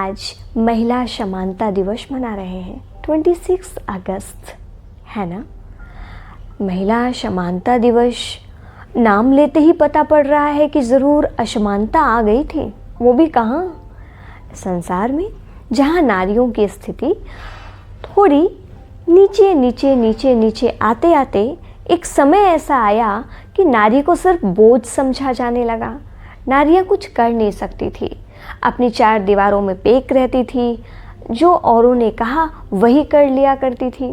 आज महिला समानता दिवस मना रहे हैं, 26 अगस्त है ना। महिला समानता दिवस नाम लेते ही पता पड़ रहा है कि ज़रूर असमानता आ गई थी, वो भी कहाँ, संसार में, जहाँ नारियों की स्थिति थोड़ी नीचे नीचे नीचे नीचे आते आते एक समय ऐसा आया कि नारी को सिर्फ बोझ समझा जाने लगा। नारियाँ कुछ कर नहीं सकती थी, अपनी चार दीवारों में पैक रहती थी, जो औरों ने कहा वही कर लिया करती थी।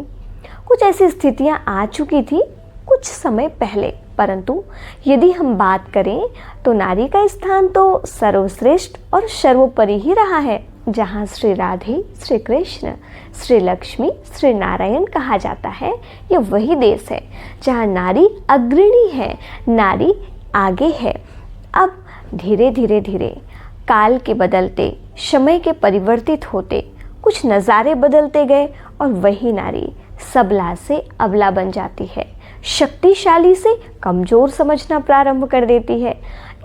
कुछ ऐसी स्थितियाँ आ चुकी थी कुछ समय पहले, परंतु यदि हम बात करें तो नारी का स्थान तो सर्वश्रेष्ठ और सर्वोपरि ही रहा है, जहाँ श्री राधे, श्री कृष्ण, श्री लक्ष्मी, श्री नारायण कहा जाता है। ये वही देश है जहाँ नारी अग्रणी है, नारी आगे है। अब धीरे धीरे धीरे काल के बदलते, समय के परिवर्तित होते कुछ नज़ारे बदलते गए और वही नारी सबला से अबला बन जाती है, शक्तिशाली से कमज़ोर समझना प्रारंभ कर देती है।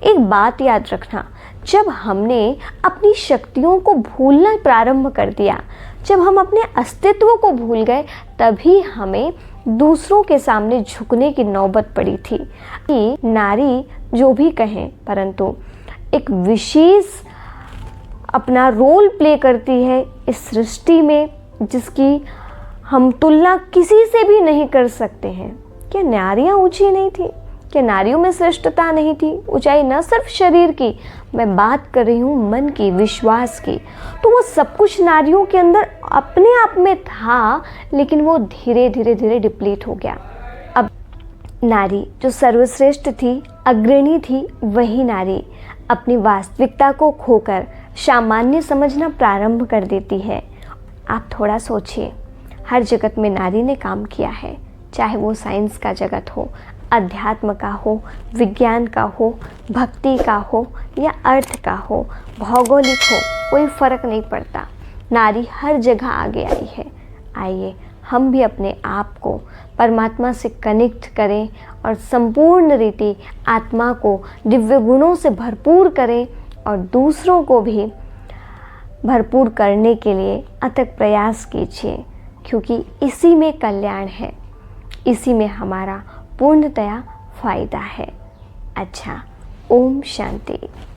एक बात याद रखना, जब हमने अपनी शक्तियों को भूलना प्रारंभ कर दिया, जब हम अपने अस्तित्व को भूल गए, तभी हमें दूसरों के सामने झुकने की नौबत पड़ी थी। कि नारी जो भी कहें, परंतु एक विशेष अपना रोल प्ले करती है इस सृष्टि में, जिसकी हम तुलना किसी से भी नहीं कर सकते हैं। क्या नारियाँ ऊंची नहीं थी? क्या नारियों में श्रेष्ठता नहीं थी? ऊंचाई न सिर्फ शरीर की, मैं बात कर रही हूँ मन की, विश्वास की। तो वो सब कुछ नारियों के अंदर अपने आप में था, लेकिन वो धीरे धीरे धीरे डिप्लीट हो गया। अब नारी जो सर्वश्रेष्ठ थी, अग्रणी थी, वही नारी अपनी वास्तविकता को खोकर सामान्य समझना प्रारंभ कर देती है। आप थोड़ा सोचिए, हर जगत में नारी ने काम किया है, चाहे वो साइंस का जगत हो, अध्यात्म का हो, विज्ञान का हो, भक्ति का हो या अर्थ का हो, भौगोलिक हो, कोई फ़र्क नहीं पड़ता, नारी हर जगह आगे आई है। आइए हम भी अपने आप को परमात्मा से कनेक्ट करें और संपूर्ण रीति आत्मा को दिव्य गुणों से भरपूर करें और दूसरों को भी भरपूर करने के लिए अथक प्रयास कीजिए, क्योंकि इसी में कल्याण है, इसी में हमारा पूर्णतया फायदा है। अच्छा, ओम शांति।